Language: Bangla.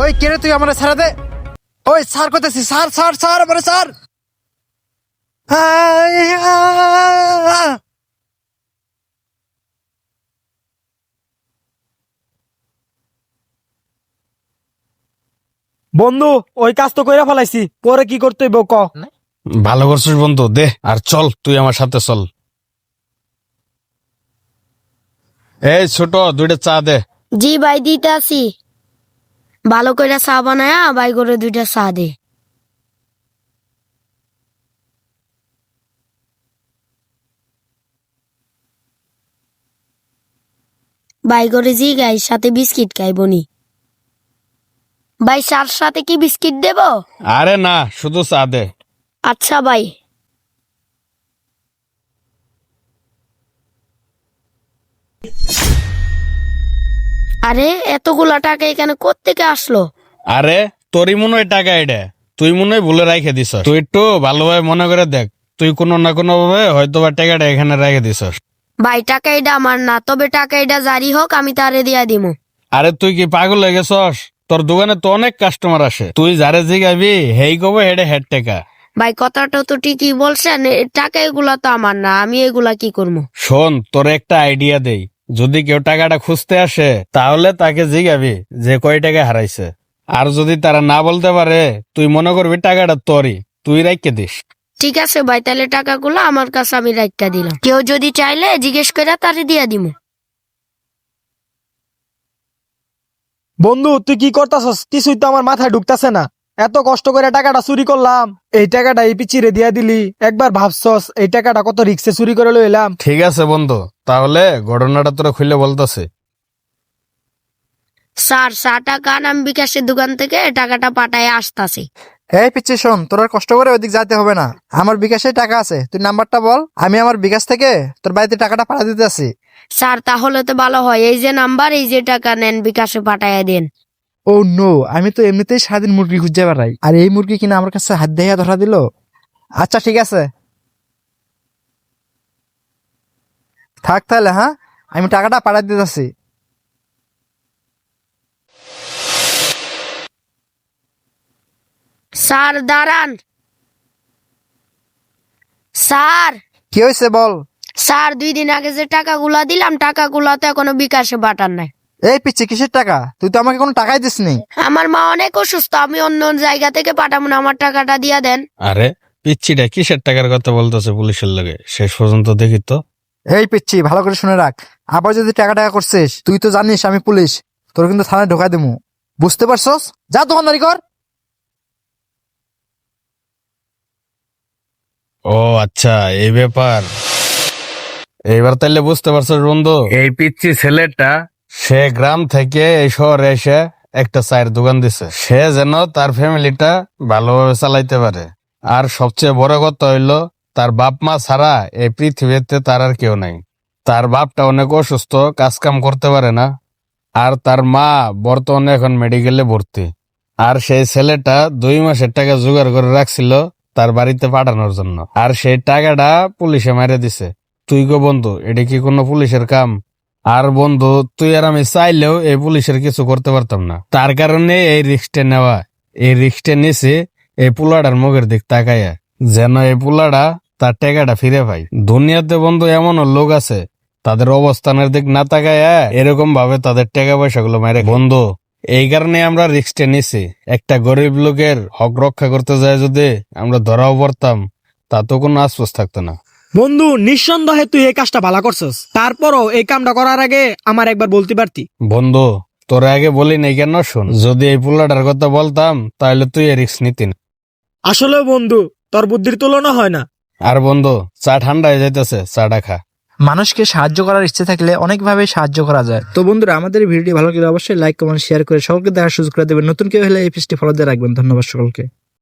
ওই কে রে তুই আমার ছাড়া দে। ওই স্যার করতেছি, স্যার স্যার স্যার আমার স্যার। বন্ধু ওই কাজ তো কইরা ফেলাইছি, পরে কি করতে হইব ক। ভালো করছিস বন্ধু, দে আর চল, তুই আমার সাথে চল। এই ছোট, দুইটা চা দে। জি ভাই দিতে আসি। ভালো করে চা বানায়া ভাই করে 2টা চা দে। ভাই করে জি গাই সাথে বিস্কিট খাইবনি। ভাই চার সাথে কি বিস্কিট দেব? আরে না, শুধু চা দে। আচ্ছা ভাই। আরে এতগুলা টাকা এখানে কোত্থেকে আসলো? আরে তোরই মনে হয় টাকা এটা, তুই মনে হয় ভুলে রাখে দিস। তুই একটু ভালোভাবে মনে করে দেখ, তুই কোনো না কোনো ভাবে হয়তো বা টাকাটা এখানে রেখে দিস। ভাই টাকা এটা আমার না, তবে টাকা এটা জারি হোক আমি তারে দিয়া দিমু। আরে তুই কি পাগল হয়ে গেছস? তোর দোকানে তো অনেক কাস্টমার আসে, তুই যারে জিগাবি হেই কবে হেডে হেড টাকা। ভাই কথাটা তো ঠিকই বলছেন, টাকা এগুলা তো আমার না, আমি এগুলা কি করবো? শোন, তোর একটা আইডিয়া দেই, যদি কেউ টাকাটা খুঁজতে আসে তাহলে তাকে জিগাবি যে কয় টাকা হারাইছে। আর যদি তারা না বলতে পারে, তুই মনে করবি টাকাটা তোরই, তুই রাখকে দিস। ঠিক আছে ভাই, তাহলে টাকাগুলো আমার কাছে আমি রাখা দিলাম। কেউ যদি চাইলে জিজ্ঞেস করে তারে দিয়া দিমু। বন্ধু তুই কি করতাছস? কিছুই তো আমার মাথায় ঢুকতাছে না। এত কষ্ট করে টাকাটা চুরি করলাম, এই টাকাটা এই পিচিরে দিয়া দিলি। একবার ভাবছস এই টাকাটা কত রিক্সে চুরি করে লইলাম। ঠিক আছে বন্ধু, তাহলে ঘটনাটা তোরা খুলে বলতেছে। স্যার চাটা খান, আমি বিকাশের দোকান থেকে টাকাটা পাঠায় আসতাছি। এই পিচ্ছি শোন, তোর আর কষ্ট করে ওইদিক যেতে হবে না, আমার বিকাশে টাকা আছে, তুই নাম্বারটা বল, আমি আমার বিকাশ থেকে তোর বাড়িতে টাকাটা পাঠা দিতে আসি। স্যার তাহলে তো ভালো হয়, এই যে নাম্বার, এই যে টাকা নেন বিকাশে পাঠায় দেন। ও নো, আমি তো এমনিতেই সারাদিন মুরগি খুঁজে বেড়াই, আর এই মুরগি কিনা আমার কাছে হাত দিয়ে ধরা দিল। আচ্ছা ঠিক আছে, থাক তাহলে। হ্যাঁ, আমি টাকাটা পাঠা দিতেছি। স্যার দাঁড়ান। স্যার কি হয়েছে বল। স্যার 2 দিন আগে যে টাকাগুলা দিলাম, টাকাগুলা তো এখনো বিকাশে পাঠান নাই। এই পিচ্ছি, কিসের টাকা? তুই তো আমাকে কোনো টাকাই দিসনি। আমার মা অনেক অসুস্থ, আমি অন্য জায়গা থেকে পাঠাবো না, আমার টাকাটা দিয়া দেন। আরে পিচ্ছিটা কিসের টাকার কথা বলতেছে পুলিশের লগে, শেষ পর্যন্ত দেখি তো। এই পিচ্ছি, ভালো করে শুনে রাখ, আবার যদি টাকা টাকা করছিস, তুই তো জানিস আমি পুলিশ, তোর কিন্তু থানায় ঢোকাই দেবো, বুঝতে পারছস? যা দোকানদারি কর। ও আচ্ছা, এই ব্যাপার। এইবার তাইলে বুঝতে পারছো বন্ধু, এই পিচ্ছি ছেলেটা সে গ্রাম থেকে এই শহরে এসে একটা চায়ের দোকান দিছে, সে যেন তার ফ্যামিলিটা ভালোভাবে চালাইতে পারে। আর সবচেয়ে বড় কথা হইলো, তার বাপ মা ছাড়া এই পৃথিবীতে তার আর কেউ নাই। তার বাপটা অনেক অসুস্থ, কাজ কাম করতে পারে না। আর তার মা বর্তমানে এখন মেডিকেলে ভর্তি। আর সেই ছেলেটা 2 মাসের টাকা জোগাড় করে রাখছিল তার বাড়িতে পাঠানোর জন্য, আর সেই টাকাটা পুলিশে মারে দিছে। তুই গো বন্ধু, এটা কি কোনো পুলিশের কাম? আর বন্ধু, তুই আর আমি চাইলেও এই পুলিশের কিছু করতে পারতাম না, তার কারণে এই রিস্কটা নেওয়া। এই রিস্কটা নিছে এই পুলাটার মুখের দিক তাকাইয়া, যেন এই পুলাটা তার টাকাটা ফিরে পায়। দুনিয়াতে বন্ধু এমনও লোক আছে, তাদের অবস্থানের দিক না তাকাইয়া এরকম ভাবে তাদের টাকা পয়সা গুলো মারে। বন্ধু, এই কারণে আমরা রিস্কটা নিছি। একটা গরিব লোকের হক রক্ষা করতে যায় যদি আমরা ধরাও পড়তাম, তা তো কোনো আশ্বাস থাকতো না। বন্ধু নিঃসন্দেহে তুই এই কাজটা ভালো করছস, তারপরও এই কামটা করার আগে আমার একবার বলতে পারতি। বন্ধু, তোর আগে বলি নাই কেন? শোন, যদি এই পুলাটার কথা বলতাম তাহলে তুই রিস্ক নিতি না। আসলে বন্ধু তোর বুদ্ধির তুলনা হয় না। আর বন্ধু, চা ঠান্ডা হয়ে যাইতেছে, চাটা খা। মানুষকে সাহায্য করার ইচ্ছে থাকলে অনেকভাবে সাহায্য করা যায়। তো বন্ধুরা, আমাদের এই ভিডিওটি ভালো লাগলে অবশ্যই লাইক কমেন্ট শেয়ার করে সকলকে দেখার সুযোগ করে দেবেন। নতুন কেউ হলে এই পেজটি ফলো দিয়ে রাখবেন। ধন্যবাদ সকলকে।